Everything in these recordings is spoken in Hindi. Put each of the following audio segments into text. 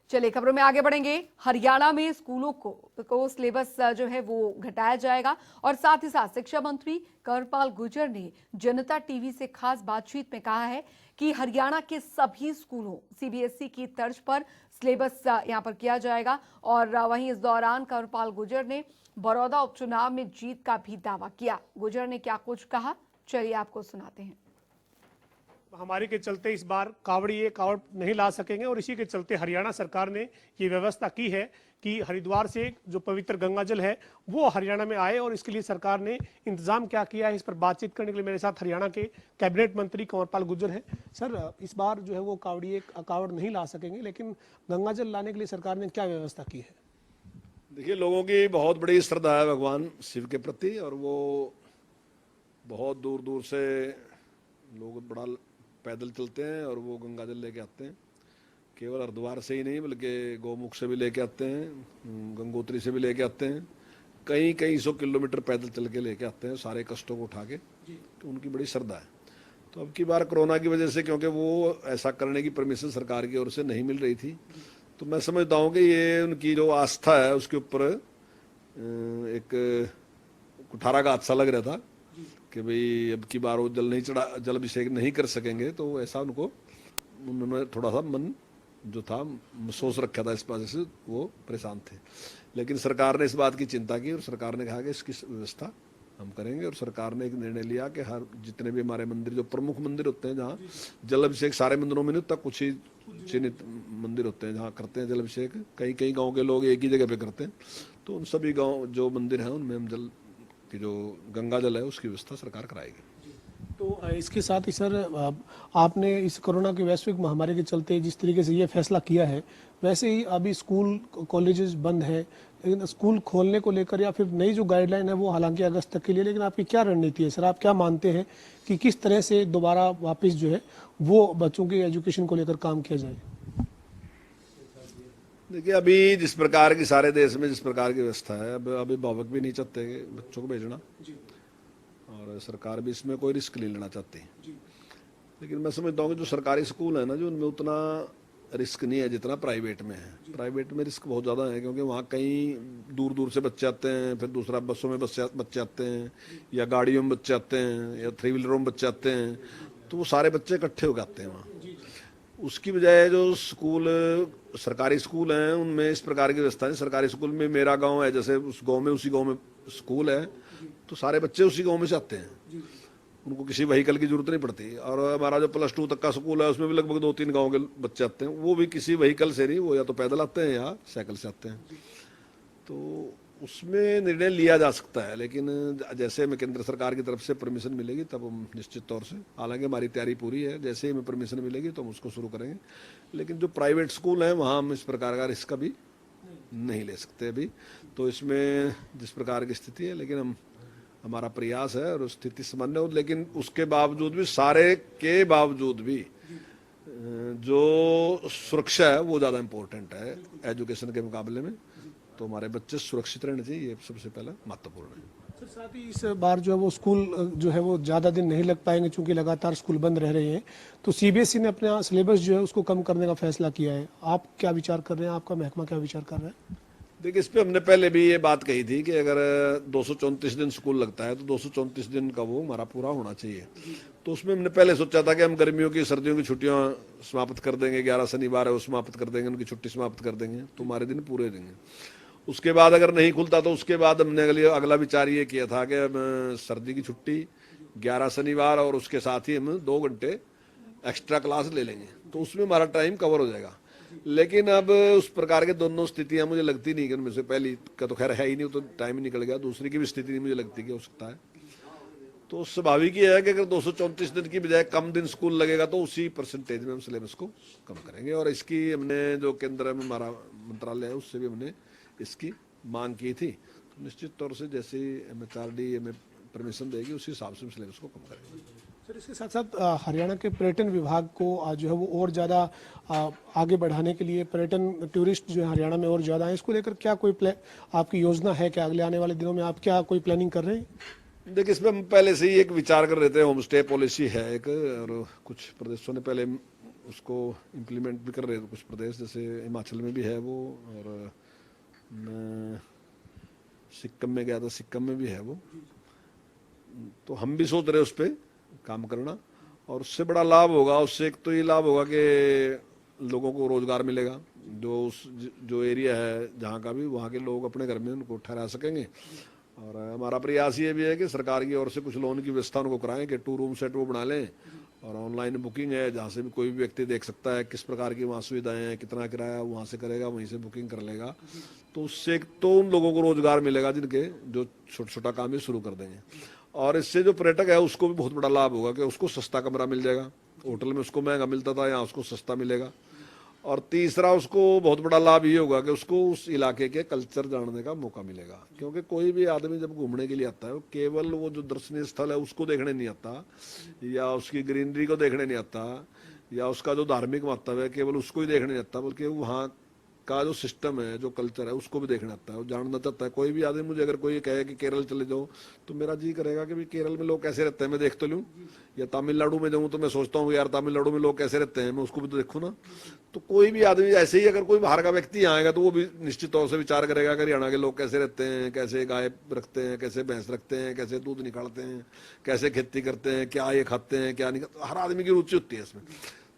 चलिए खबरों में आगे बढ़ेंगे। हरियाणा में स्कूलों को सिलेबस जो है वो घटाया जाएगा और साथ ही साथ शिक्षा मंत्री कंवरपाल गुर्जर ने जनता टीवी से खास बातचीत में कहा है कि हरियाणा के सभी स्कूलों सीबीएसई की तर्ज पर सिलेबस यहां पर किया जाएगा। और वहीं इस दौरान कंवरपाल गुर्जर ने बड़ौदा उपचुनाव में जीत का भी दावा किया। गुर्जर ने क्या कुछ कहा, चलिए आपको सुनाते हैं। महामारी के चलते इस बार कावड़िए कावड़ नहीं ला सकेंगे और इसी के चलते हरियाणा सरकार ने ये व्यवस्था की है कि हरिद्वार से जो पवित्र गंगा जल है वो हरियाणा में आए। और इसके लिए सरकार ने इंतजाम क्या किया है, इस पर बातचीत करने के लिए मेरे साथ हरियाणा के कैबिनेट मंत्री कंवरपाल गुर्जर हैं। सर, इस बार जो है वो कावड़ नहीं ला सकेंगे, लेकिन गंगा जल लाने के लिए सरकार ने क्या व्यवस्था की है? देखिए, लोगों की बहुत बड़ी श्रद्धा है भगवान शिव के प्रति और वो बहुत दूर दूर से लोग बड़ा पैदल चलते हैं और वो गंगा जल लेके आते हैं। केवल हरिद्वार से ही नहीं बल्कि गौमुख से भी लेके आते हैं, गंगोत्री से भी लेके आते हैं, कई सौ किलोमीटर पैदल चल के लेके आते हैं सारे कष्टों को उठा के। तो उनकी बड़ी श्रद्धा है। तो अब की बार कोरोना की वजह से, क्योंकि वो ऐसा करने की परमिशन सरकार की ओर से नहीं मिल रही थी, तो मैं समझता हूँ कि ये उनकी जो आस्था है उसके ऊपर एक कुठारा का हादसा लग रहा था कि भाई अब की बार वो जल अभिषेक नहीं कर सकेंगे। तो ऐसा उन्होंने थोड़ा सा मन जो था सोच रखा था, इस वजह से वो परेशान थे। लेकिन सरकार ने इस बात की चिंता की और सरकार ने कहा कि इसकी व्यवस्था हम करेंगे। और सरकार ने एक निर्णय लिया कि हर जितने भी हमारे मंदिर जो प्रमुख मंदिर होते हैं, जहाँ जल अभिषेक सारे मंदिरों में नहीं होता, कुछ ही चिन्हित मंदिर होते हैं जहाँ करते हैं जल अभिषेक। कई गाँव के लोग एक ही जगह पे करते हैं। तो उन सभी गाँव जो मंदिर हैं उनमें हम जल की जो गंगा जल है उसकी व्यवस्था सरकार कराएगी। तो इसके साथ ही सर, आपने इस कोरोना की वैश्विक महामारी के चलते जिस तरीके से ये फैसला किया है, वैसे ही अभी स्कूल कॉलेजेस बंद है, लेकिन स्कूल खोलने को लेकर या फिर नई जो गाइडलाइन है वो हालांकि अगस्त तक के लिए, लेकिन आपकी क्या रणनीति है सर? आप क्या मानते हैं कि किस तरह से दोबारा वापस जो है वो बच्चों की एजुकेशन को लेकर काम किया जाए? देखिए, अभी जिस प्रकार की सारे देश में जिस प्रकार की व्यवस्था है, अब अभिभावक भी नहीं चाहते बच्चों को भेजना और सरकार भी इसमें कोई रिस्क नहीं लेना चाहती। लेकिन मैं समझता हूँ कि जो सरकारी स्कूल है ना, जो उनमें उतना रिस्क नहीं है जितना प्राइवेट में है। प्राइवेट में रिस्क बहुत ज़्यादा है, क्योंकि वहाँ कई दूर दूर से बच्चे आते हैं, फिर दूसरा बसों में बच्चे आते हैं या गाड़ियों में बच्चे आते हैं या 3 व्हीलरों में बच्चे आते हैं। तो वो सारे बच्चे इकट्ठे होकर आते हैं वहाँ। उसकी बजाय जो सरकारी स्कूल हैं उनमें इस प्रकार की व्यवस्था है। सरकारी स्कूल में मेरा गांव है, जैसे उस गांव में उसी गांव में स्कूल है, तो सारे बच्चे उसी गांव में से आते हैं, उनको किसी व्हीकल की जरूरत नहीं पड़ती। और हमारा जो +2 तक का स्कूल है उसमें भी लगभग 2-3 गाँव के बच्चे आते हैं, वो भी किसी व्हीकल से नहीं, वो या तो पैदल आते हैं या साइकिल से आते हैं। तो उसमें निर्णय लिया जा सकता है, लेकिन जैसे हमें केंद्र सरकार की तरफ से परमिशन मिलेगी तब हम निश्चित तौर से, हालांकि हमारी तैयारी पूरी है, जैसे ही हमें परमिशन मिलेगी तो हम उसको शुरू करेंगे। लेकिन जो प्राइवेट स्कूल हैं वहाँ हम इस प्रकार का रिस्क अभी नहीं ले सकते अभी। तो इसमें जिस प्रकार की स्थिति है, लेकिन हमारा प्रयास है और स्थिति सामान्य हो, लेकिन उसके बावजूद भी, सारे के बावजूद भी जो सुरक्षा है वो ज़्यादा इम्पोर्टेंट है एजुकेशन के मुकाबले में। तो हमारे बच्चे सुरक्षित रहने चाहिए, ये सबसे पहला महत्वपूर्ण है। सर, साथ ही इस बार जो है वो स्कूल जो है वो ज़्यादा दिन नहीं लग पाएंगे, चूंकि लगातार स्कूल बंद रह रहे हैं। तो सीबीएसई ने अपना सिलेबस जो है उसको कम करने का फैसला किया है। आप क्या विचार कर रहे हैं, आपका महकमा क्या विचार कर रहा है? देखिए, इस पर हमने पहले भी ये बात कही थी कि अगर 234 दिन स्कूल लगता है तो 234 दिन का वो हमारा पूरा होना चाहिए। तो उसमें हमने पहले सोचा था कि हम गर्मियों की सर्दियों की छुट्टियां समाप्त कर देंगे, 11 शनिवार है वो समाप्त कर देंगे, उनकी छुट्टी समाप्त कर देंगे, तो हमारे दिन पूरे देंगे। उसके बाद अगर नहीं खुलता तो उसके बाद हमने अगला विचार ये किया था कि हम सर्दी की छुट्टी 11 शनिवार और उसके साथ ही हम 2 घंटे एक्स्ट्रा क्लास ले लेंगे, तो उसमें हमारा टाइम कवर हो जाएगा। लेकिन अब उस प्रकार के दोनों स्थितियां मुझे लगती नहीं कि उनमें से पहली का तो खैर है ही नहीं, तो टाइम ही निकल गया, दूसरी की भी स्थिति नहीं मुझे लगती कि हो सकता है। तो स्वाभाविक ही है कि अगर 234 दिन की बजाय कम दिन स्कूल लगेगा तो उसी परसेंटेज में हम सिलेबस को कम करेंगे। और इसकी हमने जो केंद्र में हमारा मंत्रालय है उससे भी हमने इसकी मांग की थी। तो निश्चित तौर से जैसे MHRD हमें परमिशन देगी उसी हिसाब से हम सिलेबस को कम करेंगे। सर, इसके साथ साथ हरियाणा के पर्यटन विभाग को जो है वो और ज़्यादा आगे बढ़ाने के लिए, पर्यटन टूरिस्ट जो है हरियाणा में और ज़्यादा है, इसको लेकर क्या कोई आपकी योजना है क्या? अगले आने वाले दिनों में आप क्या कोई प्लानिंग कर रहे हैं? देखिए, इसमें हम पहले से ही एक विचार कर रहे थे, होम स्टे पॉलिसी है एक, और कुछ प्रदेशों ने पहले उसको इम्प्लीमेंट भी कर रहे हैं कुछ प्रदेश, जैसे हिमाचल में भी है वो, और मैं सिक्किम में गया था, सिक्किम में भी है वो। तो हम भी सोच रहे उस पर काम करना, और उससे बड़ा लाभ होगा। उससे एक तो ये लाभ होगा कि लोगों को रोजगार मिलेगा, जो एरिया है जहाँ का भी, वहाँ के लोग अपने घर में उनको ठहरा सकेंगे। और हमारा प्रयास ये भी है कि सरकार की ओर से कुछ लोन की व्यवस्था उनको कराएं कि 2 रूम सेट वो बना लें, और ऑनलाइन बुकिंग है जहाँ से भी कोई भी व्यक्ति देख सकता है किस प्रकार की वहाँ सुविधाएं हैं, कितना किराया वहाँ से करेगा, वहीं से बुकिंग कर लेगा। तो उससे एक तो उन लोगों को रोजगार मिलेगा जिनके जो छोटा छोटा काम ही शुरू कर देंगे, और इससे जो पर्यटक है उसको भी बहुत बड़ा लाभ होगा कि उसको सस्ता कमरा मिल जाएगा। होटल में उसको महंगा मिलता था, यहाँ उसको सस्ता मिलेगा। और तीसरा उसको बहुत बड़ा लाभ ये होगा कि उसको उस इलाके के कल्चर जानने का मौका मिलेगा, क्योंकि कोई भी आदमी जब घूमने के लिए आता है वो केवल वो जो दर्शनीय स्थल है उसको देखने नहीं आता, या उसकी ग्रीनरी को देखने नहीं आता, या उसका जो धार्मिक महत्व है केवल उसको ही देखने नहीं आता, बल्कि वहाँ का जो सिस्टम है, जो कल्चर है, उसको भी देखना आता है, वो जानना चाहता है। कोई भी आदमी मुझे अगर कोई कहे कि केरल चले जाओ, तो मेरा जी करेगा कि भाई केरल में लोग कैसे रहते हैं मैं देख तो लूँ, या तमिलनाडु में जाऊँ तो मैं सोचता हूँ यार तमिलनाडु में लोग कैसे रहते हैं, मैं उसको भी तो देखूँ ना। तो कोई भी आदमी ऐसे ही, अगर कोई बाहर का व्यक्ति आएगा तो वो भी निश्चित तौर से विचार करेगा कि हरियाणा के लोग कैसे रहते हैं, कैसे गाय रखते हैं, कैसे भैंस रखते हैं, कैसे दूध निकालते हैं, कैसे खेती करते हैं, क्या ये खाते हैं, क्या नहीं खाते। हर आदमी की रुचि होती है इसमें।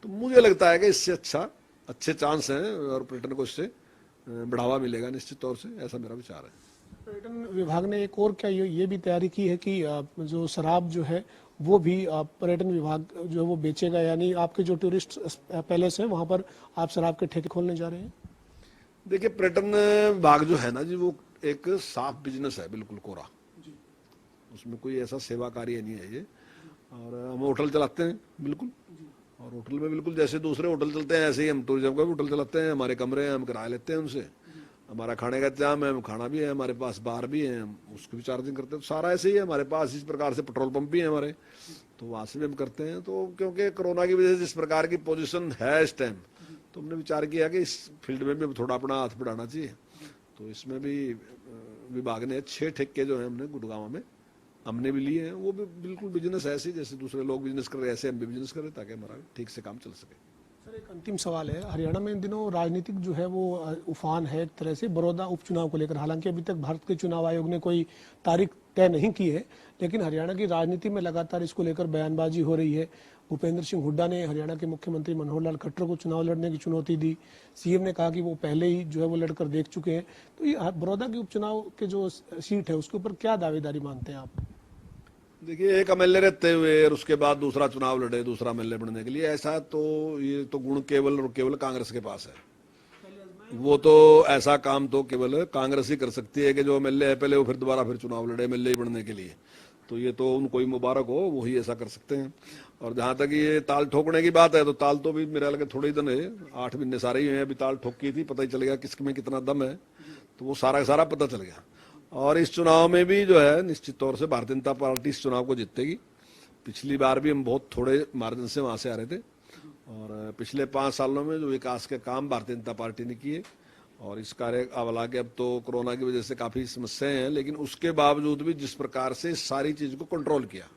तो मुझे लगता है कि इससे अच्छे चांस हैं और पर्यटन को इससे बढ़ावा मिलेगा निश्चित तौर से, ऐसा मेरा विचार है। पर्यटन विभाग ने एक और क्या ये भी तैयारी की है कि जो शराब जो है वो भी पर्यटन विभाग जो वो बेचेगा, यानी आपके जो टूरिस्ट पैलेस है वहाँ पर आप शराब के ठेके खोलने जा रहे हैं? देखिए, पर्यटन विभाग जो है ना जी, वो एक साफ बिजनेस है, बिल्कुल कोरा, उसमें कोई ऐसा सेवा कार्य नहीं है ये। और हम होटल चलाते हैं बिल्कुल, और होटल में बिल्कुल जैसे दूसरे होटल चलते हैं ऐसे ही हम टूरिज्म का भी होटल चलाते हैं। हमारे कमरे हैं, हम किराया लेते हैं उनसे, हमारा खाने का इंतजाम है, खाना भी है, हमारे पास बार भी है, हम उसकी भी चार्जिंग करते हैं। तो सारा ऐसे ही है हमारे पास। इस प्रकार से पेट्रोल पंप भी है हमारे, तो वहाँ से भी हम करते हैं। तो क्योंकि कोरोना की वजह से जिस प्रकार की पोजीशन है इस टाइम, तो हमने विचार किया कि इस फील्ड में भी थोड़ा अपना हाथ बढ़ाना चाहिए। तो इसमें भी विभाग ने 6 ठेके जो है हमने गुड़गांव में हमने भी लिए हैं, वो भी बिल्कुल बिजनेस ऐसे ही जैसे दूसरे लोग बिजनेस कर रहे हैं, ऐसे हम भी बिजनेस करें ताकि हमारा ठीक से काम चल सके। सर, एक अंतिम सवाल है। हरियाणा में इन दिनों राजनीतिक जो है वो उफान है एक तरह से बड़ौदा उपचुनाव को लेकर। हालांकि अभी तक भारत के चुनाव आयोग ने कोई तारीख तय नहीं की है, लेकिन हरियाणा की राजनीति में लगातार इसको लेकर बयानबाजी हो रही है। भूपेंद्र सिंह हुड्डा ने हरियाणा के मुख्यमंत्री मनोहर लाल खट्टर को चुनाव लड़ने की चुनौती दी। सीएम ने कहा कि वो पहले ही जो है वो लड़कर देख चुके हैं। तो ये बड़ौदा के उपचुनाव के जो सीट है उसके ऊपर क्या दावेदारी मानते हैं आप? देखिए, एक एमएलए रहते हुए और उसके बाद दूसरा चुनाव लड़े दूसरा एमएलए बनने के लिए, ऐसा तो ये तो गुण केवल और केवल कांग्रेस के पास है। वो तो ऐसा काम तो केवल कांग्रेस ही कर सकती है कि जो एमएलए है पहले वो फिर दोबारा फिर चुनाव लड़े एमएलए ही बनने के लिए। तो ये तो उनको ही मुबारक हो, वही ऐसा कर सकते हैं। और जहां तक ये ताल ठोकने की बात है, तो ताल तो भी मेरा लगे थोड़े ही दिन है, 8 महीने सारे ही हैं। अभी ताल ठोकी थी, पता ही चल गया किसमें कितना दम है, तो वो सारा सारा पता चल गया। और इस चुनाव में भी जो है निश्चित तौर से भारतीय जनता पार्टी इस चुनाव को जीतेगी। पिछली बार भी हम बहुत थोड़े मार्जिन से वहां से आ रहे थे, और पिछले 5 सालों में जो विकास के काम भारतीय जनता पार्टी ने किए, और इस कार्य हालांकि अब तो कोरोना की वजह से काफी समस्याएं हैं, लेकिन उसके बावजूद भी जिस प्रकार से सारी चीज को कंट्रोल किया,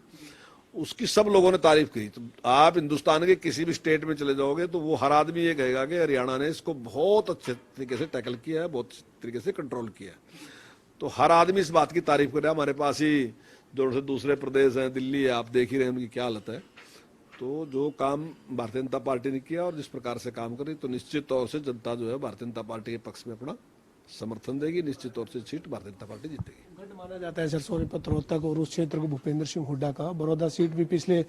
उसकी सब लोगों ने तारीफ की। तो आप हिंदुस्तान के किसी भी स्टेट में चले जाओगे तो वो हर आदमी ये कहेगा कि हरियाणा ने इसको बहुत अच्छे तरीके से टैकल किया है, बहुत तरीके से कंट्रोल किया है। तो हर आदमी इस बात की तारीफ कर रहा है। हमारे पास ही जो दूसरे प्रदेश हैं, दिल्ली है, आप देख ही रहे हैं उनकी क्या हालत है। तो जो काम भारतीय जनता पार्टी ने किया और जिस प्रकार से काम करी, तो निश्चित तौर से जनता जो है भारतीय जनता पार्टी के पक्ष में अपना समर्थन देगी। निश्चित तौर से सीट भारतीय जनता पार्टी जीतेगी। गढ़ माना जाता है सर सोनीपत रोहतक और उस क्षेत्र को भूपेंद्र सिंह हुड्डा का। बड़ौदा सीट भी पिछले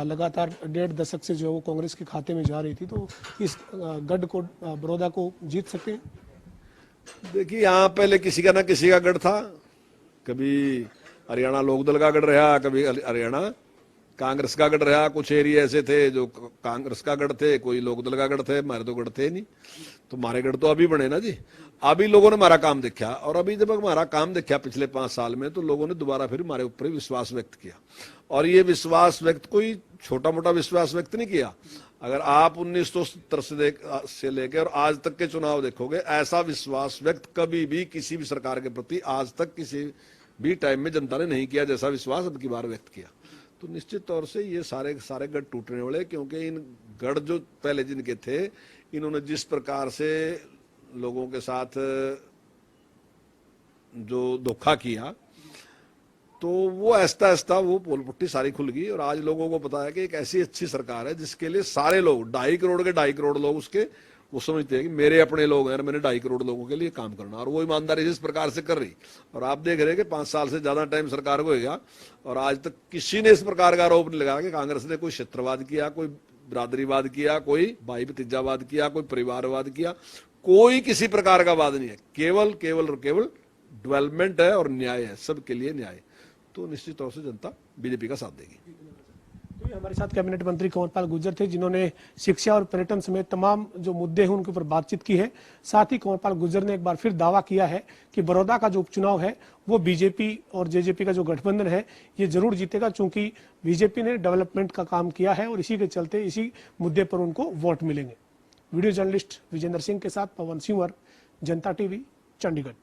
लगातार 1.5 दशक से जो है वो कांग्रेस के खाते में जा रही थी। तो इस गढ़ को बड़ौदा को जीत सकते हैं? देखिए, यहाँ पहले किसी का ना किसी का गढ़ था। कभी हरियाणा लोकदल का गढ़ रहा, कभी हरियाणा कांग्रेस का गढ़ रहा। कुछ एरिया ऐसे थे जो कांग्रेस का गढ़ थे, कोई लोकदल का गढ़ थे। हमारे तो गढ़ थे नहीं, तो हमारे गढ़ तो अभी बने ना जी। अभी लोगों ने हमारा काम देखा, और अभी जब हमारा काम देखा पिछले 5 साल में, तो लोगों ने दोबारा फिर हमारे ऊपर ही विश्वास व्यक्त किया। और ये विश्वास व्यक्त कोई छोटा मोटा विश्वास व्यक्त नहीं किया। अगर आप 1970 से लेकर और आज तक के चुनाव देखोगे, ऐसा विश्वास व्यक्त कभी भी किसी भी सरकार के प्रति आज तक किसी भी टाइम में जनता ने नहीं किया जैसा विश्वास अब की बार व्यक्त किया। तो निश्चित तौर से ये सारे गढ़ टूटने वाले, क्योंकि इन गढ़ जो पहले जिनके थे, इन्होंने जिस प्रकार से लोगों के साथ जो धोखा किया, तो वो आहिस्ता आहिस्ता वो पोल पुट्टी सारी खुल गई। और आज लोगों को पता है कि एक ऐसी अच्छी सरकार है जिसके लिए सारे लोग 2.5 करोड़ लोग उसके वो समझते हैं कि मेरे अपने लोग हैं, मैंने 2.5 करोड़ लोगों के लिए काम करना, और वो ईमानदारी से इस प्रकार से कर रही। और आप देख रहे हैं कि 5 साल से ज्यादा टाइम सरकार को हो गया और आज तक किसी ने इस प्रकार का आरोप नहीं लगाया कि कांग्रेस ने कोई क्षेत्रवाद किया, कोई बिरादरीवाद किया, कोई भाई भतीजावाद किया, कोई परिवारवाद किया, कोई किसी प्रकार का वाद नहीं है। केवल डेवलपमेंट है और न्याय है, सबके लिए न्याय। तो निश्चित तौर से जनता बीजेपी का साथ देगी। तो ये हमारे साथ कैबिनेट मंत्री कंवरपाल गुर्जर थे, जिन्होंने शिक्षा और पर्यटन समेत तमाम जो मुद्दे हैं उनके ऊपर बातचीत की है। साथ ही कंवरपाल गुर्जर ने एक बार फिर दावा किया है कि बड़ौदा का जो उपचुनाव है वो बीजेपी और जेजेपी का जो गठबंधन है ये जरूर जीतेगा, चूंकि बीजेपी ने डेवलपमेंट का काम किया है और इसी के चलते इसी मुद्दे पर उनको वोट मिलेंगे। वीडियो जर्नलिस्ट विजेंद्र सिंह के साथ पवन सिंह, जनता टीवी, चंडीगढ़।